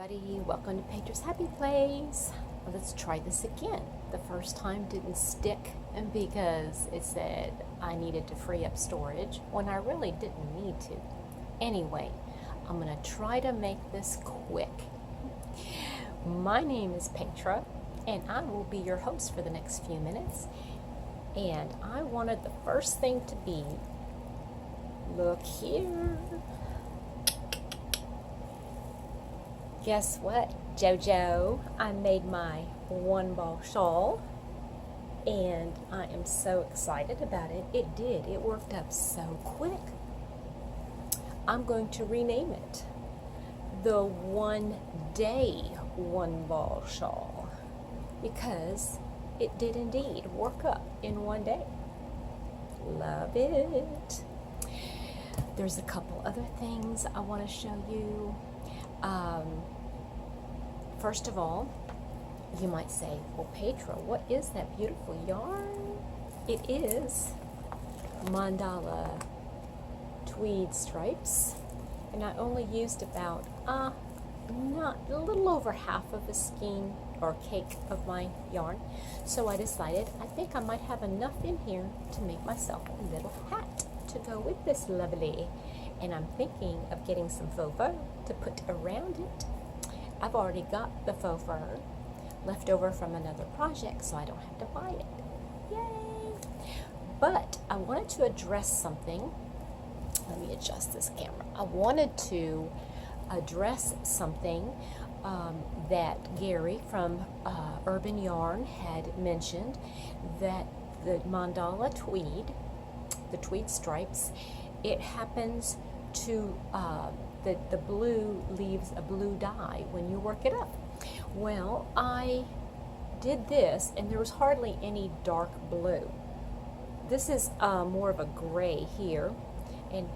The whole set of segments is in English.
everybody, welcome to Petra's Happy Place. Let's try this again. The first time didn't stick and because it said I needed to free up storage when I really didn't need to. Anyway, I'm going to try to make this quick. My name is Petra and I will be your host for the next few minutes. And I wanted the first thing to be, look here. Guess what, JoJo? I made my one ball shawl and I am so excited about it. It did. It worked up so quick. I'm going to rename it the One Day One Ball Shawl because it did indeed work up in one day. Love it. There's a couple other things I want to show you. First of all, you might say, well, Petra, what is that beautiful yarn? It is Mandala Tweed Stripes, and I only used about not a little over half of a skein or cake of my yarn, so I decided I think I might have enough in here to make myself a little hat to go with this lovely. And I'm thinking of getting some faux fur to put around it. I've already got the faux fur left over from another project, so I don't have to buy it. Yay! But I wanted to address something. Let me adjust this camera. I wanted to address something that Gary from Urban Yarn had mentioned, that the Mandala Tweed, the Tweed Stripes, it happens to, the blue leaves a blue dye when you work it up. Well, I did this and there was hardly any dark blue. This is more of a gray here and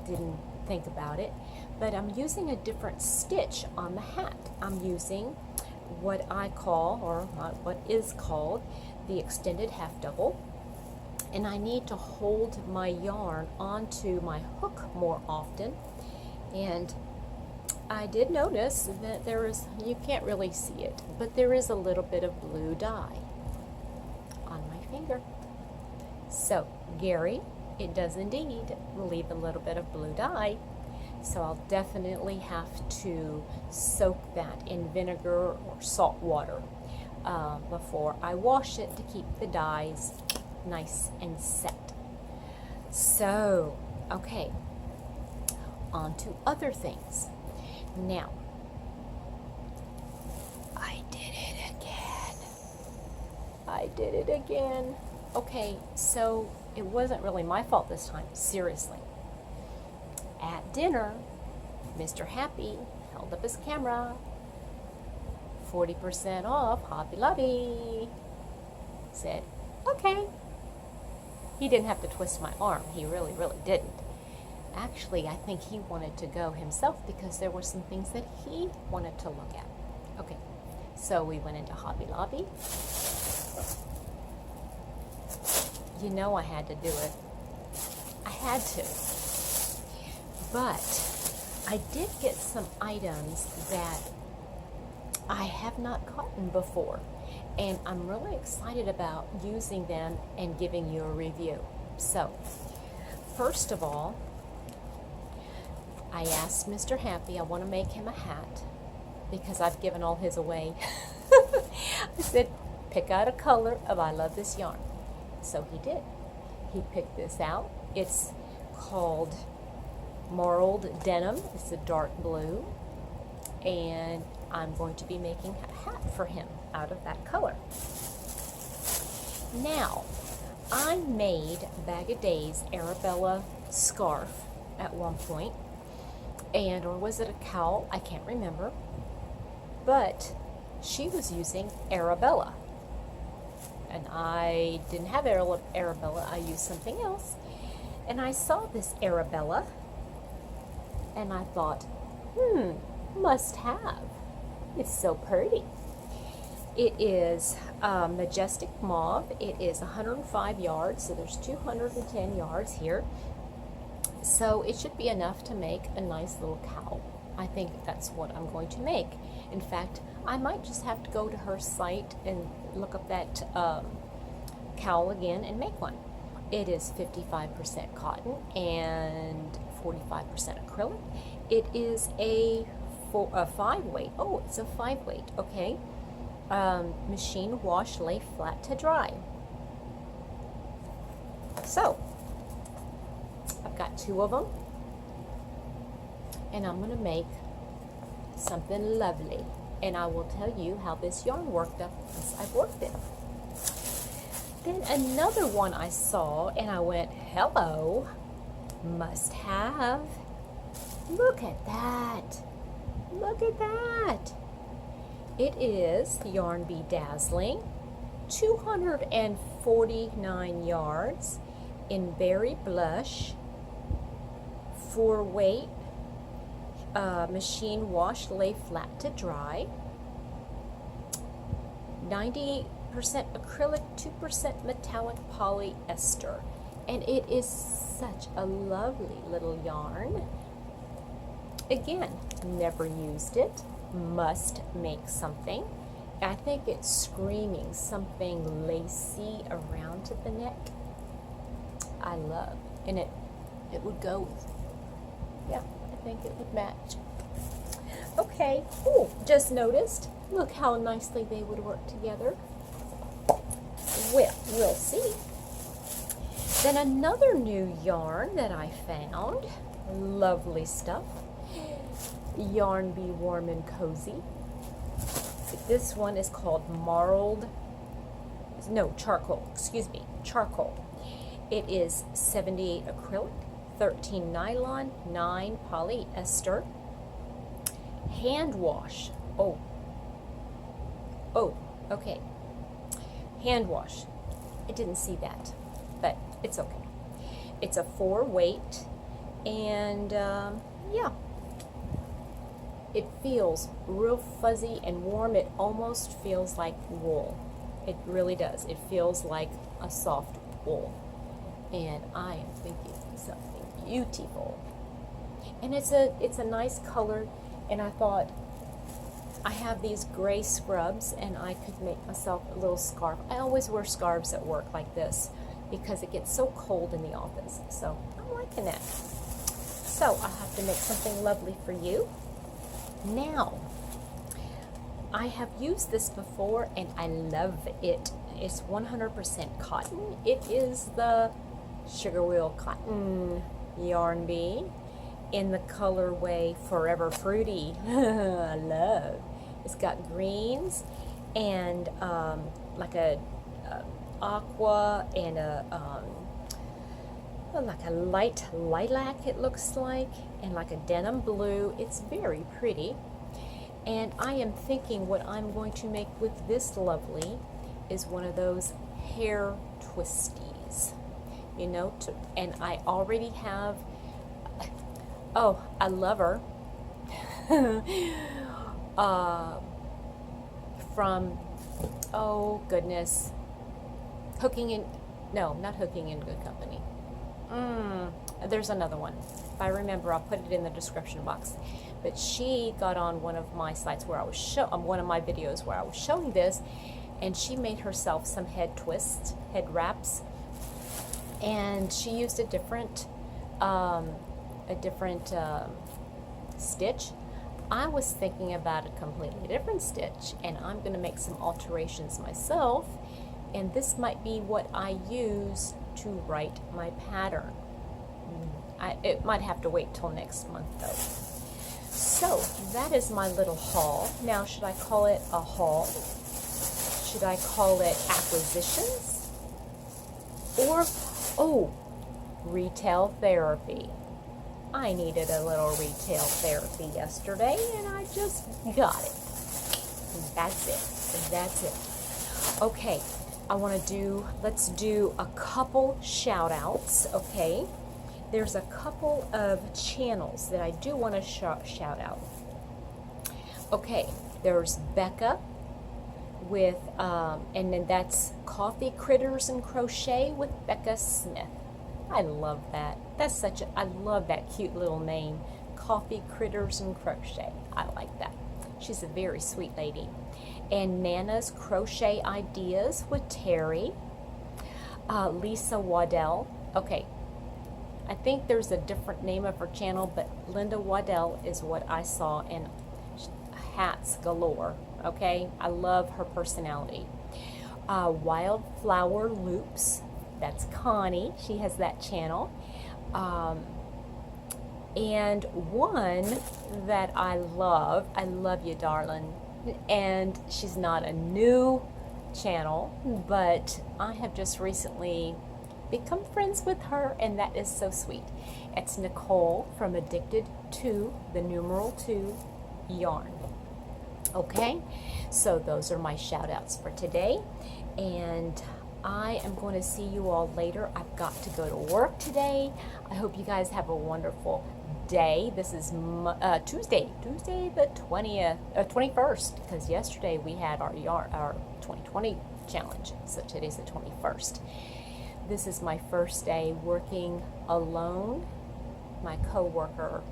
didn't think about it, but I'm using a different stitch on the hat. I'm using what I call, or what is called, the extended half double. And I need to hold my yarn onto my hook more often. And I did notice that there is, you can't really see it, but there is a little bit of blue dye on my finger. So, Gary, it does indeed leave a little bit of blue dye. So I'll definitely have to soak that in vinegar or salt water before I wash it to keep the dyes nice and set. So, okay, on to other things. Now, I did it again. Okay, so it wasn't really my fault this time, seriously. At dinner, Mr. Happy held up his camera, 40% off, Hobby Lobby, said, okay. He didn't have to twist my arm. He really, really didn't. Actually, I think he wanted to go himself because there were some things that he wanted to look at. Okay, so we went into Hobby Lobby. You know I had to do it. I had to. But I did get some items that I have not gotten before. And I'm really excited about using them and giving you a review. So, first of all, I asked Mr. Happy, I want to make him a hat because I've given all his away. I said, pick out a color of I love this yarn. So he did. He picked this out. It's called Marled Denim. It's a dark blue. And I'm going to be making a hat for him out of that color. Now, I made Bag of Days Arabella scarf at one point, and or was it a cowl? I can't remember. But she was using Arabella, and I didn't have Arabella. I used something else, and I saw this Arabella, and I thought, must have. It's so pretty. It is Majestic Moth. It is 105 yards, so there's 210 yards here. So it should be enough to make a nice little cowl. I think that's what I'm going to make. In fact, I might just have to go to her site and look up that cowl again and make one. It is 55% cotton and 45% acrylic. It is a 5 weight. Oh, it's a 5 weight. Okay. Machine wash, lay flat to dry. So I've got 2 of them, and I'm going to make something lovely, and I will tell you how this yarn worked up as I've worked it. Then another one I saw, and I went, hello, must have. Look at that. Look at that. It is yarn Be Dazzling, 249 yards in Berry Blush, 4 weight, machine wash, lay flat to dry, 90% acrylic, 2% metallic polyester, and it is such a lovely little yarn. Again, never used it, must make something. I think it's screaming something lacy around to the neck. I love, and it would go with, yeah, I think it would match. Okay, ooh, just noticed, look how nicely they would work together. Well, we'll see. Then another new yarn that I found, lovely stuff, yarn Be Warm and Cozy. This one is called charcoal, excuse me, charcoal. It is 78 acrylic, 13 nylon, 9 polyester, hand wash. Oh, okay. Hand wash. I didn't see that, but it's okay. It's a 4 weight, and yeah, it feels real fuzzy and warm. It almost feels like wool. It really does. It feels like a soft wool, and I am thinking something beautiful. And it's a nice color, and I thought, I have these gray scrubs, and I could make myself a little scarf. I always wear scarves at work like this because it gets so cold in the office. So I'm liking that. So I have to make something lovely for you. Now, I have used this before, and I love it. It's 100% cotton. It is the Sugar Wheel Cotton Yarn Bee in the colorway Forever Fruity. I love. It's got greens and like a aqua and a like a light lilac, it looks like, and like a denim blue. It's very pretty. And I am thinking what I'm going to make with this lovely is one of those hair twisties, you know, and I already have, oh, I love her. From, oh goodness, not Hooking in Good Company. There's another one. If I remember, I'll put it in the description box. But she got on one of my sites where I was one of my videos where I was showing this, and she made herself some head twists, head wraps, and she used a different stitch. I was thinking about a completely different stitch, and I'm going to make some alterations myself, and this might be what I use to write my pattern. It might have to wait till next month though. So that is my little haul. Now, should I call it a haul? Should I call it acquisitions? Or, oh, retail therapy. I needed a little retail therapy yesterday, and I just got it. And that's it. And that's it. Okay, let's do a couple shout outs, okay? There's a couple of channels that I do want to shout out. Okay, there's Becca with, and then that's Coffee, Critters and Crochet with Becca Smith. I love that. I love that cute little name, Coffee, Critters and Crochet. I like that. She's a very sweet lady. And Nana's Crochet Ideas with Terri. Lisa Waddell. Okay, I think there's a different name of her channel, but Linda Waddell is what I saw, and hats galore. Okay, I love her personality. Wildflower Loops, that's Connie. She has that channel. And one that I love you, darling. And she's not a new channel, but I have just recently become friends with her, and that is so sweet. It's Nichole from Addicted to the numeral 2 yarn. Okay, so those are my shout outs for today, and I am going to see you all later. I've got to go to work today. I hope you guys have a wonderful day. This is Tuesday the 21st, because yesterday we had our 2020 challenge, so today's the 21st. This is my first day working alone. My co-worker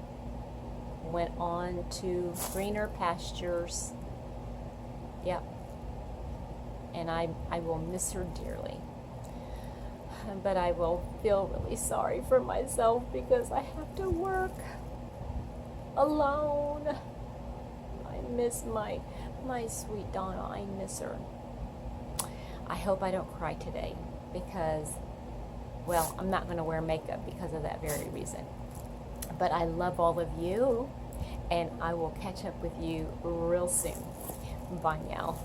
went on to greener pastures. Yep. And I will miss her dearly. But I will feel really sorry for myself because I have to work alone. I miss my sweet Donna. I miss her. I hope I don't cry today because, well, I'm not going to wear makeup because of that very reason. But I love all of you, and I will catch up with you real soon. Bye now.